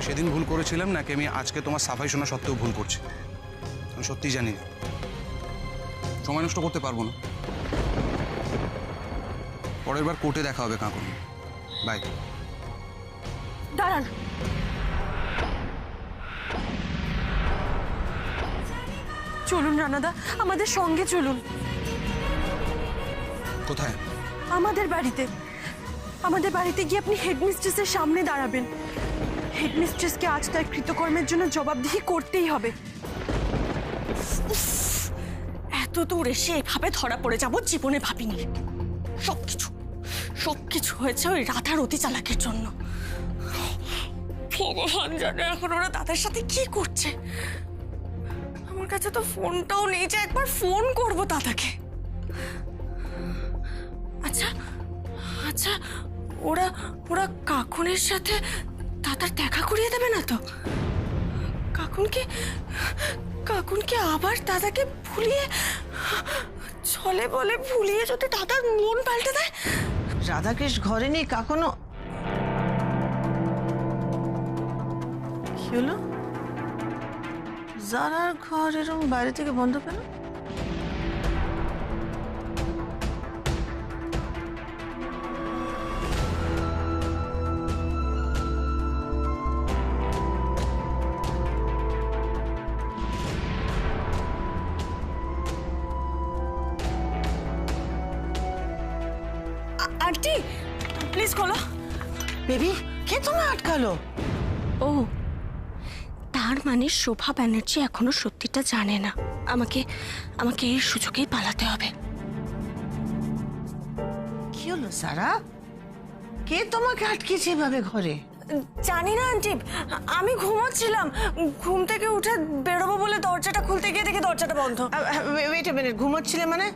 আমি সেদিন ভুল করেছিলাম নাকি আমি আজকে তোমার সাফাই শোনা সত্ত্বেও ভুল করছি আমি সত্যিই জানি না। সময় নষ্ট করতে পারবো না। পরের বার কোর্টে দেখা হবে কাকুন। বাই। দাঁড়ান, চলুন রানাদা, আমাদের সঙ্গে চলুন। কোথায়? আমাদের বাড়িতে। আমাদের বাড়িতে গিয়ে আপনি হেডমিস্ট্রেসের সামনে দাঁড়াবেন। হেডমিস্ট্রেসকে আজ তার কৃতকর্মের জন্য জবাবদিহি করতেই হবে। এত দূর এসে এভাবে ধরা পড়ে যাব জীবনে ভাবিনি। সবকিছু হয়েছে ওই রাধার অতি চালাকের জন্য। ভগবান জানে এখন ওরা তাদের সাথে কি করছে। আমার কাছে তো ফোনটাও নেই যে একবার ফোন করব দাদাকে। আচ্ছা আচ্ছা, ওরা ওরা কাকুনের সাথে দাদার দেখা করিয়ে দেবে না তো? কাকুনকে আবার দাদাকে ভুলিয়ে, ছলে বলে ভুলিয়ে যদি দাদার মন পাল্টে দেয়। রাধাকৃষ্ণ ঘরে নেই, কাকুনও কি হলো? যারার ঘর এরকম বাইরে থেকে বন্ধ পেল? আন্টি প্লিজ খোলো। বেবি, কে তোমায় আটকালো? ও, তার মানে শোভা ব্যানার্জি এখনো সত্যিটা জানে না। আমাকে এই সুযোগেই পালাতে হবে। কি হলো সারা? কে তোমাকে আটকেছে এভাবে ঘরে? জানি না আন্টি, আমি ঘুমোচ্ছিলাম। ঘুম থেকে উঠে বেরোবো বলে দরজাটা খুলতে গিয়ে দেখি দরজাটা বন্ধ। ওয়েট এ মিনিট, ঘুমোচ্ছিলে মানে?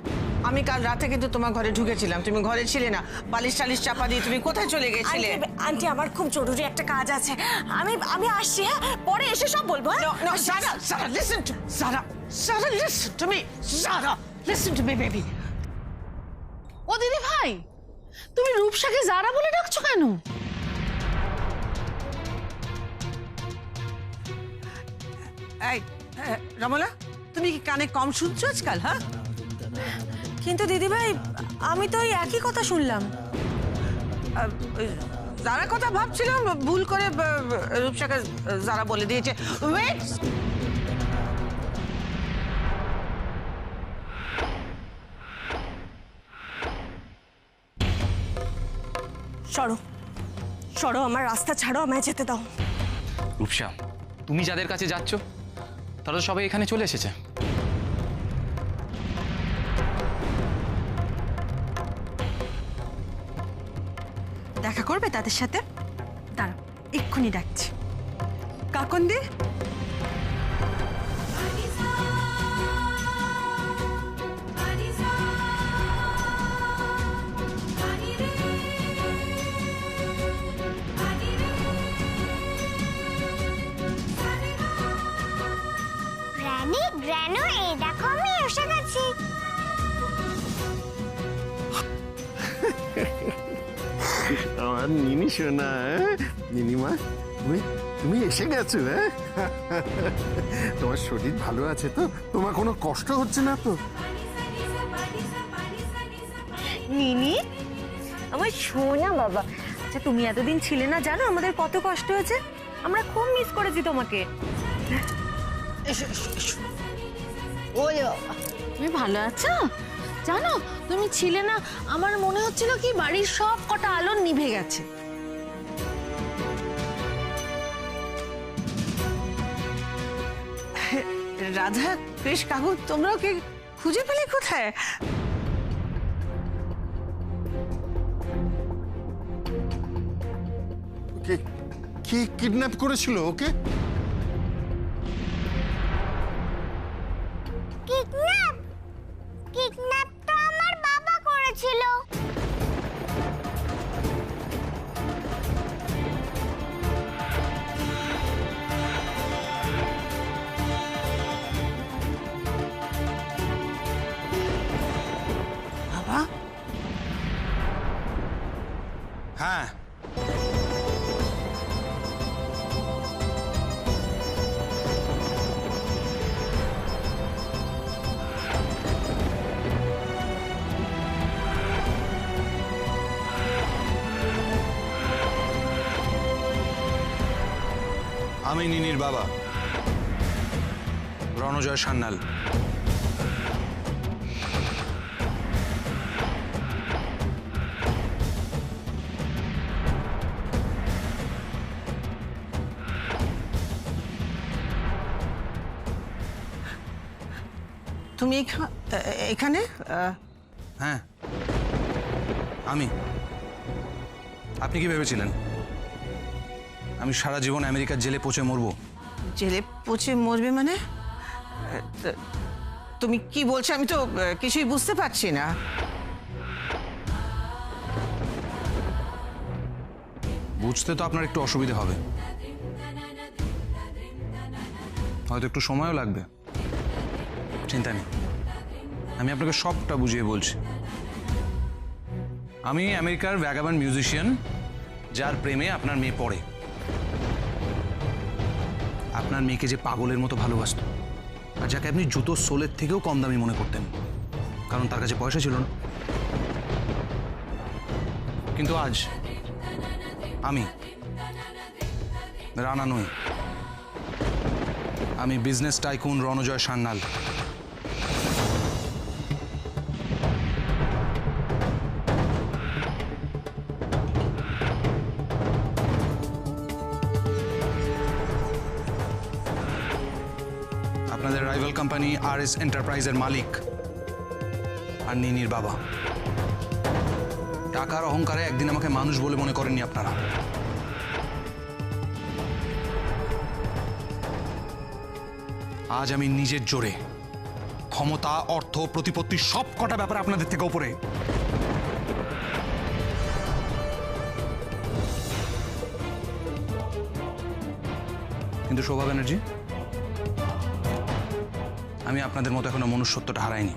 আমি কাল রাতে কিন্তু তোমার ঘরে ঢুকেছিলাম, তুমি ঘরে ছিলে না। বালিশ টালিশ চাপা দিয়ে তুমি কোথায় চলে গেছিলে? আন্টি আমার খুব জরুরি একটা কাজ আছে, আমি আসছি। হ্যাঁ, পরে এসে সব বলবো। Sarah, listen to Sarah, listen to me. Sarah, listen to me, baby. ও দিদি ভাই, তুমি রূপসাকে যারা বলে ডাকছো কেন? এই রমলা, তুমি কি কানে কম শুনছো আজকাল? হ্যাঁ, কিন্তু দিদি ভাই আমি তো এই একই কথা শুনলাম। যারা কথা ভাবছিলাম ভুল করে রূপসাকে যারা বলে দিয়েছে। ওয়েট, সরো, আমার রাস্তা ছাড়ো, আমায় যেতে দাও। রূপসা, তুমি যাদের কাছে যাচ্ছ তারা তো সবাই এখানে চলে এসেছে। দেখা করবে তাদের সাথে? দাঁড়াও, এক্ষুনি ডাকছি। কাকন্দি, গ্রানু, এই দেখো আমি এসে গেছি। আমার নিনি সোনা, নিনিমা, তুমি এসে গেছো? হ্যাঁ, তোমার শরীর ভালো আছে তো? তোমার কোনো কষ্ট হচ্ছে না তো? নিনি আমার সোনা বাবা। আচ্ছা, তুমি এতদিন ছিলে না, জানো আমাদের কত কষ্ট হয়েছে। আমরা খুব মিস করেছি তোমাকে। ওই তুমি ভালো আছো? জানো তুমি ছিলে না, আমার মনে হচ্ছিল কি বাড়ির সব কটা আলো নিভে গেছে। রাধা, কৃষ কাকু, তোমরা ওকে খুঁজে পেলে কোথায়? কে কিডন্যাপ করেছিল ওকে? কিডন্যাপ তো আমার বাবা করেছিল। বাবা? হ্যাঁ, আমি নিনির বাবা রণজয় সান্যাল। তুমি এখানে হ্যাঁ, আমি। আপনি কি ভেবেছিলেন আমি সারা জীবন আমেরিকার জেলে পচে মরবো? জেলে পচে মরবে মানে? তুমি কি বলছো? আমি তো কিছুই বুঝতে পারছি না। বুঝতে তো আপনার একটু অসুবিধা হবে, হয়তো একটু সময়ও লাগবে। চিন্তা নেই, আমি আপনাকে সবটা বুঝিয়ে বলছি। আমি আমেরিকার ভ্যাগাবান্ড মিউজিশিয়ান, যার প্রেমে আপনার মেয়ে পড়ে। আপনার মেয়েকে যে পাগলের মতো ভালোবাসত, আর যাকে আপনি জুতোর সোলের থেকেও কম দামি মনে করতেন, কারণ তার কাছে পয়সা ছিল না। কিন্তু আজ আমি রানা নই, আমি বিজনেস টাইকুন রণজয় সান্যাল। আপনাদের রাইভাল কোম্পানি RS এন্টারপ্রাইজের মালিক আর নিনির বাবা। টাকার অহংকারে একদিন আমাকে মানুষ বলে মনে করেননি আপনারা। আজ আমি নিজের জোরে ক্ষমতা, অর্থ, প্রতিপত্তি সব কটা ব্যাপারে আপনাদের থেকে উপরে। কিন্তু শোভা ব্যানার্জি, আমি আপনাদের মতো এখনো মনুষ্যত্বটা হারাইনি।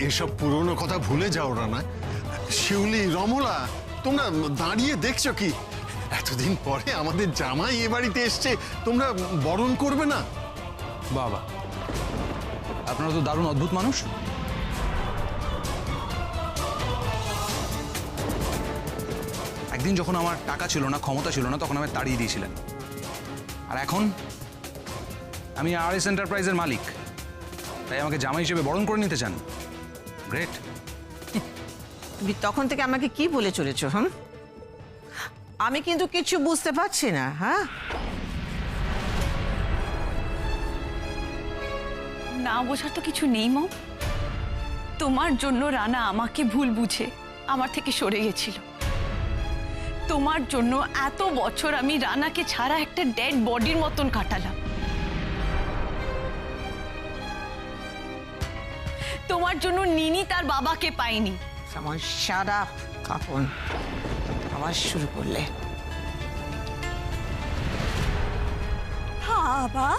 এসব পুরনো কথা ভুলে যাও রানা। শিউলি, রমলা, তোমরা দাঁড়িয়ে দেখছো কি? এতদিন পরে আমাদের জামাই এ বাড়িতে এসছে, তোমরা বরণ করবে না? বাবা, আপনারা তো দারুণ অদ্ভুত মানুষ। একদিন যখন আমার টাকা ছিল না, ক্ষমতা ছিল না, তখন আমায় তাড়িয়ে দিয়েছিলেন। আর এখন আমি RS এন্টারপ্রাইজের মালিক, তাই আমাকে জামাই হিসেবে বরণ করে নিতে চান? গ্রেট। তুমি তখন থেকে আমাকে কি বলে চলেছো? আমি কিন্তু কিছু বুঝতে পারছি না। হ্যাঁ, না বোঝার তো কিছু নেই মম। তোমার জন্য রানা আমাকে ভুল বুঝে আমার থেকে সরে গেছিল। তোমার জন্য এত বছর আমি রানাকে ছাড়া একটা ডেড বডির মতন কাটালাম। তোমার জন্য নিনি তার বাবাকে পায়নি। আমার সারা কাপন আবার শুরু করলে। বাবা,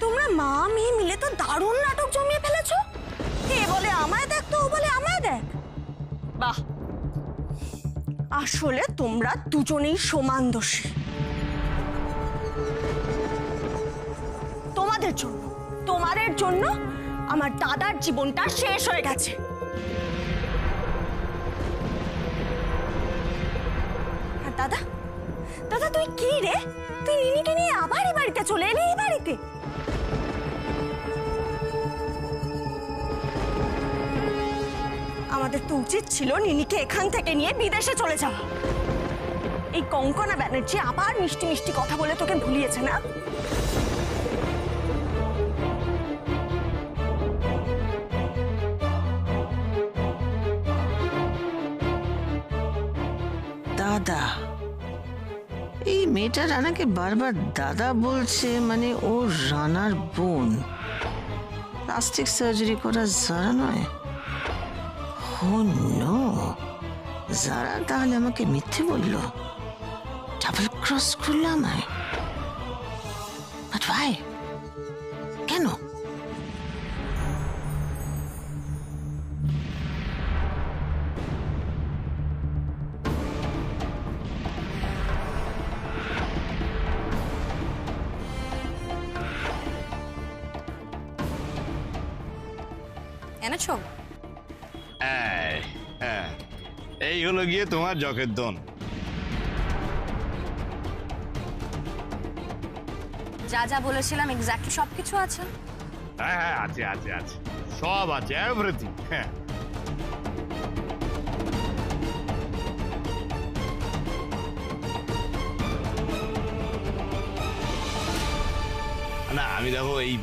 তোমরা মা মেয়ে মিলে তো দারুণ নাটক জমিয়ে ফেলেছো। এ বলে আমায় দেখ, তো ও বলে আমায় দেখ। বাহ, আসলে তোমরা দুজনেই সমান দোষী। তোমাদের জন্য আমার দাদার জীবনটা শেষ হয়ে গেছে। আর দাদা, দাদা তুই কি রে? তুই নিনিকে নিয়ে আবার এই বাড়িতে চলে এলি? এই বাড়িতে আমাদের তো উচিত ছিল নিনিকে এখান থেকে নিয়ে বিদেশে চলে যাওয়া। এই কঙ্কনা ব্যানার্জি আবার মিষ্টি মিষ্টি কথা বলে তোকে ভুলিয়েছে না? দাদা, এই মেয়েটা রানাকে বারবার দাদা বলছে, মানে ও রানার বোন। প্লাস্টিক সার্জারি করা যারা নয়। ও নো, যারা তাহলে আমাকে মিথ্যে বললো, ডাবল ক্রস করলো আমায়। বাট ভাই, কেন? এনেছো? এই হলো গিয়ে তোমার জকের দন। যা যা বলেছিলাম এক্স্যাক্টলি সবকিছু আছে? হ্যাঁ হ্যাঁ আছে আছে আছে, সব আছে, এভরিথিং। হ্যাঁ না, আমি দেখো এই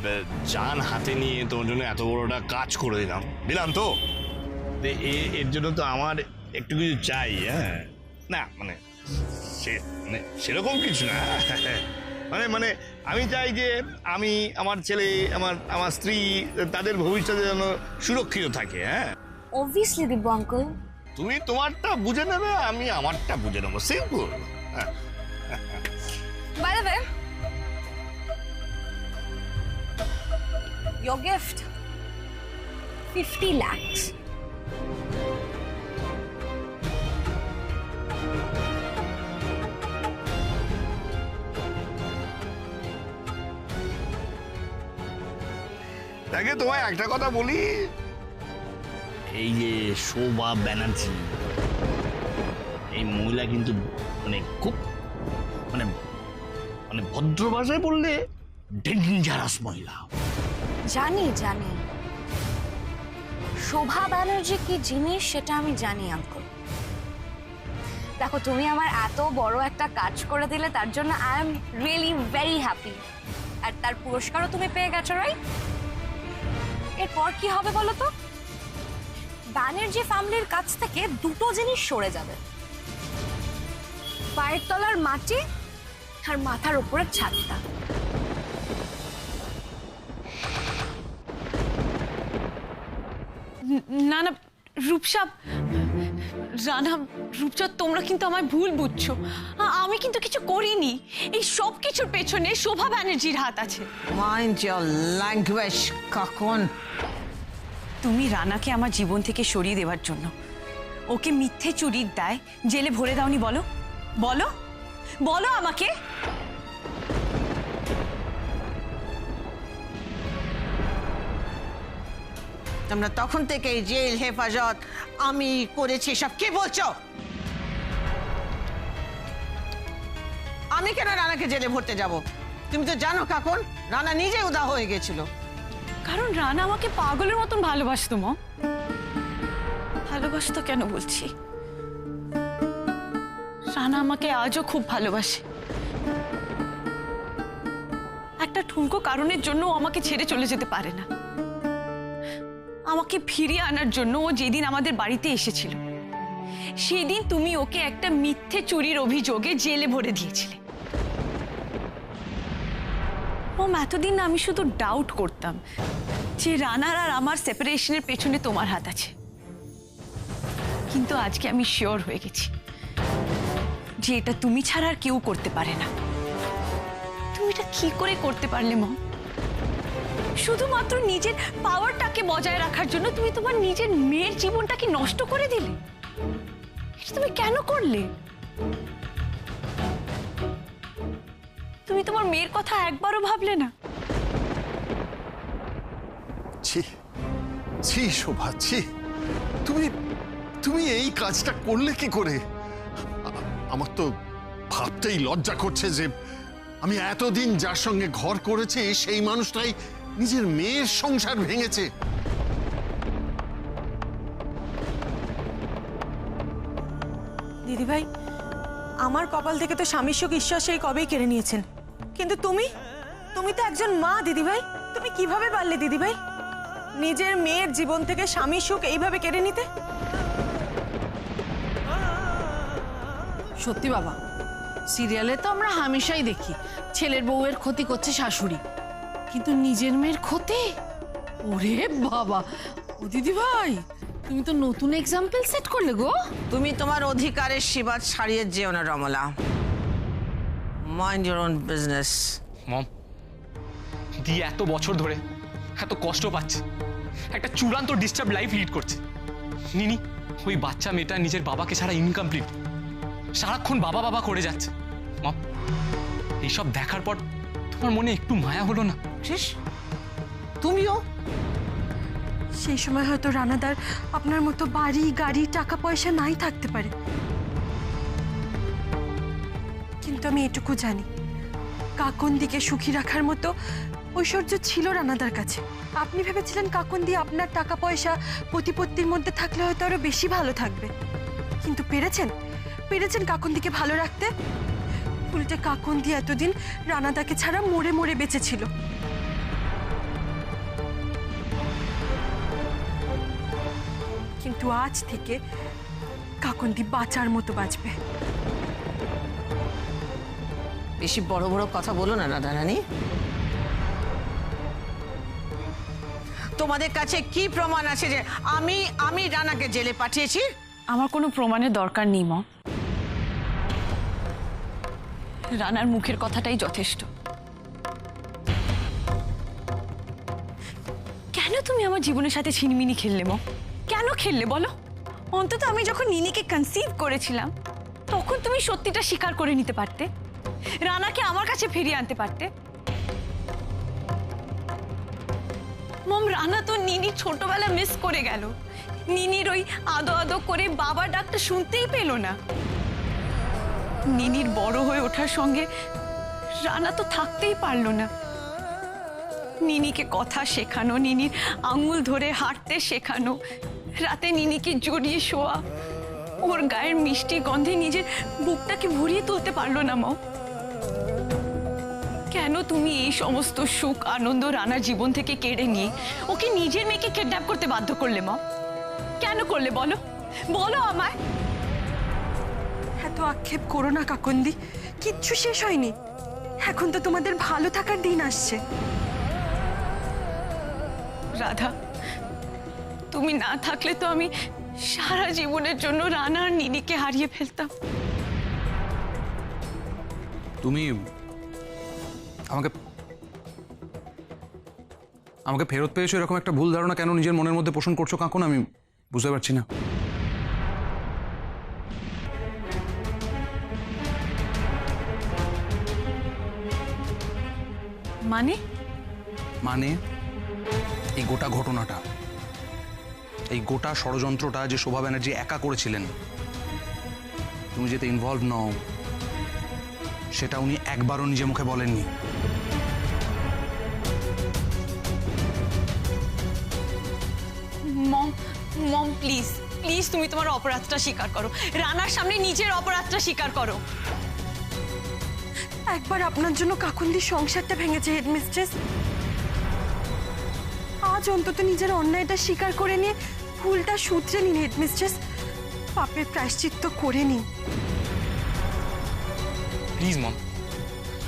জান হাতে নিয়ে তোমার জন্য এত বড়টা কাজ করে দিলাম দিলাম তো এর জন্য তো আমার একটু কিছু চাই। হ্যাঁ না মানে মানে সেরকম কিছু না, মানে মানে আমি চাই যে আমি, আমার ছেলে, আমার স্ত্রী, তাদের ভবিষ্যতে যেন সুরক্ষিত থাকে। হ্যাঁ অবভিয়াসলি দিব্য আঙ্কেল। তুমি তোমারটা বুঝে নেবে, আমি আমারটা বুঝে নেবো, simple. By the way, your gift 50 lakhs. তাকে তোমায় একটা কথা বলি, এই যে শোভা ব্যানার্জি, এই মহিলা কিন্তু মানে খুব মানে মানে ভদ্র ভাষায় বললে ডেঞ্জারাস মহিলা। জানি জানি শোভা ব্যানার্জি কি জিনিস সেটা আমি জানি আঙ্কেল। দেখো তুমি আমার এত বড় একটা কাজ করে দিলে তার জন্য I am really very happy, আর তার পুরস্কারও তুমি পেয়ে গেছো, রাইট? এরপর কি হবে বলো তো? ব্যানার্জি ফ্যামিলির কাছ থেকে দুটো জিনিস সরে যাবে, পায়ের তলার মাটি আর মাথার উপরের ছাদটা। না না রূপসাব, রানা, রূপচাঁদ, তোমরা কিন্তু আমায় ভুল বুঝছো। আমি কিন্তু কিছু করিনি। এই সব কিছুর পেছনে শোভা ব্যানার্জির হাত আছে। Mind your language Kakon. তুমি রানাকে আমার জীবন থেকে সরিয়ে দেওয়ার জন্য ওকে মিথ্যে চুরির দায় জেলে ভরে দাওনি? বলো বলো বলো আমাকে। তোমরা তখন থেকে জেল হেফাজত আমি করেছি সব কি বলছো? আমি কেন রানাকে জেলে ভরতে যাব? তুমি তো জানো কাকন, রানা নিজে উদা হয়ে গেছিল। কারণ রানা আমাকে পাগলের মতন ভালোবাসতো। মা, ভালোবাসতো কেন বলছি, রানা আমাকে আজও খুব ভালোবাসে। একটা ঠুনকো কারণের জন্য ও আমাকে ছেড়ে চলে যেতে পারে না। আমাকে ফিরিয়ে আনার জন্য ও যেদিন আমাদের বাড়িতে এসেছিল সেদিন তুমি ওকে একটা মিথ্যে চুরির অভিযোগে জেলে ভরে দিয়েছিলে। এতদিন আমি শুধু ডাউট করতাম যে রানার আর আমার সেপারেশনের পেছনে তোমার হাত আছে, কিন্তু আজকে আমি শিওর হয়ে গেছি যে এটা তুমি ছাড়া আর কেউ করতে পারে না। তুমি এটা কি করে করতে পারলে মা? শুধুমাত্র নিজের পাওয়ারটাকে বজায় রাখার জন্য তুমি তোমার নিজের মেয়ের জীবনটাকে নষ্ট করে দিলে। এটা তুমি কেন করলে? তুমি তোমার মেয়ের কথা একবারও ভাবলে না? ছি ছি শোভা, ছি, তুমি তুমি এই কাজটা করলে কি করে? আমার তো ভাবতেই লজ্জা করছে যে আমি এতদিন যার সঙ্গে ঘর করেছি সেই মানুষটাই নিজের মেয়ের সংসার ভেঙেছে। দিদিভাই, আমার কপাল থেকে তো স্বামীর সুখ ঈশ্বর সেই কবেই কেড়ে নিয়েছেন, কিন্তু তুমি তুমি তো একজন মা দিদিভাই। তুমি কিভাবে পারলে দিদিভাই নিজের মেয়ের জীবন থেকে স্বামীর সুখ এইভাবে কেড়ে নিতে? সত্যি বাবা, সিরিয়ালে তো আমরা হামেশাই দেখি ছেলের বউয়ের ক্ষতি করছে শাশুড়ি, কিন্তু নিজের মেয়ের ক্ষতি? ওরে বাবা, ও দিদি ভাই, তুমি তো নতুন এক্সাম্পল সেট করলে গো। তুমি তোমার অধিকারের সীমা ছাড়িয়ে যেও না Ramala. Mind your own business. Mom, দি এত বছর ধরে এত কষ্ট পাচ্ছে, একটা চূড়ান্ত ডিস্টার্ব লাইফ লিড করছে। নিনি, ওই বাচ্চা মেয়েটা নিজের বাবাকে ছাড়া ইনকমপ্লিট, সারাক্ষণ বাবা বাবা করে যাচ্ছে। মম, এইসব দেখার পর তোমার মনে একটু মায়া হলো না? তুমিও সেই সময় হয়তো রানাদার আপনার মতো বাড়ি গাড়ি টাকা পয়সা নাই থাকতে পারে, কিন্তু আমি এটুকু জানি কাকন্দিকে সুখী রাখার মতো ঐশ্বর্য ছিল রানাদার কাছে। আপনি ভেবেছিলেন কাকন্দি আপনার টাকা পয়সা প্রতিপত্তির মধ্যে থাকলে হয়তো আরো বেশি ভালো থাকবে, কিন্তু পেরেছেন কাকন্দিকে ভালো রাখতে? উল্টে কাকন্দি এতদিন রানাদাকে ছাড়া মরে মরে বেঁচে ছিল। কিন্তু আজ থেকে কাকন্দি বাঁচার মতো বাঁচবে। বেশি বড় বড় কথা বলো না রাধারানী। তোমাদের কাছে কি প্রমাণ আছে যে আমি রানাকে জেলে পাঠিয়েছি? আমার কোনো প্রমাণের দরকার নেই মা। রানার মুখের কথাটাই যথেষ্ট। কেন তুমি আমার জীবনের সাথে ছিনিমিনি খেললে মা? কেন খেললে বলো? অন্তত আমি যখন নিনিকে কনসিভ করেছিলাম তখন তুমি সত্যিটা স্বীকার করে নিতে পারতে, রানাকে আমার কাছে ফিরিয়ে আনতে পারতে। মম, রানা তো নিনি ছোটবেলা মিস করে গেল। নিনির ওই আদো আদো করে বাবা ডাকটা শুনতেই পেল না। নিনির বড় হয়ে ওঠার সঙ্গে রানা তো থাকতেই পারলো না। নিনিকে কথা শেখানো, নিনির আঙুল ধরে হাঁটতে শেখানো, রাতে নিনিকে জড়িয়ে শোয়া, ওর গায়ের মিষ্টি গন্ধে নিজের বুকটাকে ভরিয়ে তুলতে পারলো না মা। কেন তুমি এই সমস্ত সুখ আনন্দ রানার জীবন থেকে কেড়ে নিয়ে ওকে নিজের মেয়েকে কিডন্যাপ করতে বাধ্য করলে মা? কেন করলে বলো? বলো আমায়। এত আক্ষেপ করো না কাকন্দি, কিচ্ছু শেষ হয়নি। এখন তো তোমাদের ভালো থাকার দিন আসছে। রাধা, তুমি না থাকলে তো আমি সারা জীবনের জন্য রানা আর নিনিকে হারিয়ে ফেলতাম। তুমি আমাকে ফেরত পেয়েছো, এরকম একটা ভুল ধারণা কেন নিজের মনের মধ্যে পোষণ করছো কাকুন? আমি বুঝতে পারছি না। মানে এই গোটা ঘটনাটা, এই গোটা ষড়যন্ত্রটা যে শোভা ব্যানার্জি একা করেছিলেন, তুমি যেতে ইনভলভ নও সেটা উনি একবারও নিজে মুখে বলেননি। মম, মম প্লিজ প্লিজ তুমি তোমার অপরাধটা স্বীকার করো। রানার সামনে নিজের অপরাধটা স্বীকার করো। একবার আপনার জন্য কাকন্দির সংসারটা ভেঙেছে হেডমিস্ট্রেস। আজ অন্তত নিজের অন্যায়টা স্বীকার করে নিয়ে ভুলটা শুধরে নিন হেডমিস্ট্রেস। পাপের প্রায়শ্চিত্ত করে নিন। প্লিজ মম,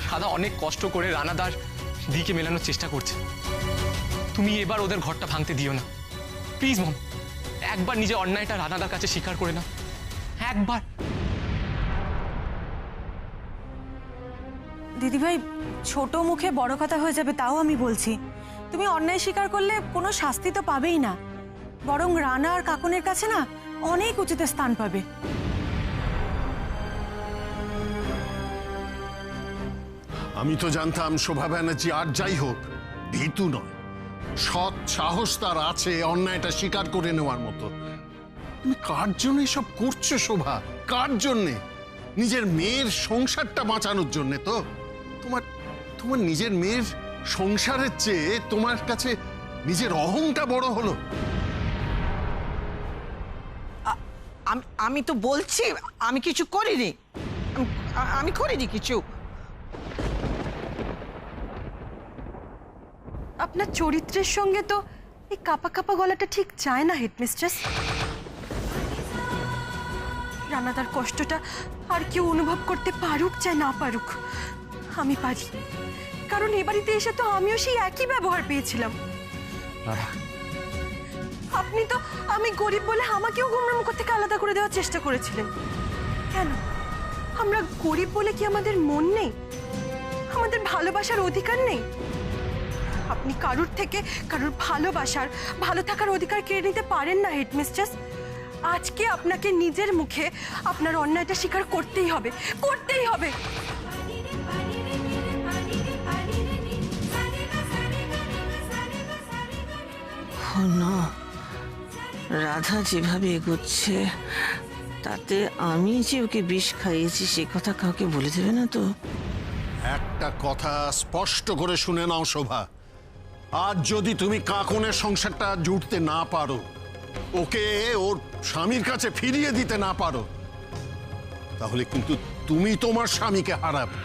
রাধা অনেক কষ্ট করে রানাদার দিকে মেলানোর চেষ্টা করছে। তুমি এবার ওদের ঘরটা ভাঙতে দিও না প্লিজ মম। একবার নিজের অন্যায়টা রানাদার কাছে স্বীকার করে না, একবার। দিদিভাই, ছোট মুখে বড় কথা হয়ে যাবে তাও আমি বলছি। তুমি অন্যায় স্বীকার করলে কোনো শাস্তি তো পাবেই না, বরং রানা আর কাকনের কাছে না অনেক উঁচুতে স্থান পাবে। আমি তো জানতাম শোভা ব্যানার্জি আর যাই হোক ভীতু নয়, সৎ সাহস তার আছে অন্যায়টা স্বীকার করে নেওয়ার মতো। তুমি কার জন্য এসব করছো শোভা? কার জন্যে? নিজের মেয়ের সংসারটা বাঁচানোর জন্যে তো? তোমার নিজের মেয়ের সংসারের চেয়ে তোমার কাছে নিজের অহংটা বড় হলো। আমি তো বলছি আমি কিছু করিনি, আমি করিনি কিছু। আপনার চরিত্রের সঙ্গে তো এই কাপা কাপা গলাটা ঠিক যায় না হেডমিস্ট্রেস। রানাদার কষ্টটা আর কেউ অনুভব করতে পারুক চাই না পারুক, আমি পারি। কারণ এ বাড়িতে এসে তো আমিও সেই একই ব্যবহার পেয়েছিলাম। আপনি তো আমি গরিব বলে আমাকেও গুমরাম থেকে আলাদা করে দেওয়ার চেষ্টা করেছিলেন। কেন? আমরা গরিব বলে কি আমাদের মন নেই? আমাদের ভালোবাসার অধিকার নেই? আপনি কারুর থেকে কারুর ভালোবাসার ভালো থাকার অধিকার কেড়ে নিতে পারেন না হেডমিস্ট্রেস। আজকে আপনাকে নিজের মুখে আপনার অন্যায়টা স্বীকার করতেই হবে, করতেই হবে। না, রাধা যেভাবে এগোচ্ছে তাতে আমি যে ওকে বিষ খাইয়েছি সে কথা কাউকে বলে দেবে না তো? একটা একটা কথা স্পষ্ট করে শুনে নাও শোভা, আজ যদি তুমি কাকনের সংসারটা জুড়তে না পারো, ওকে ওর স্বামীর কাছে ফিরিয়ে দিতে না পারো, তাহলে কিন্তু তুমি তোমার স্বামীকে হারাবে।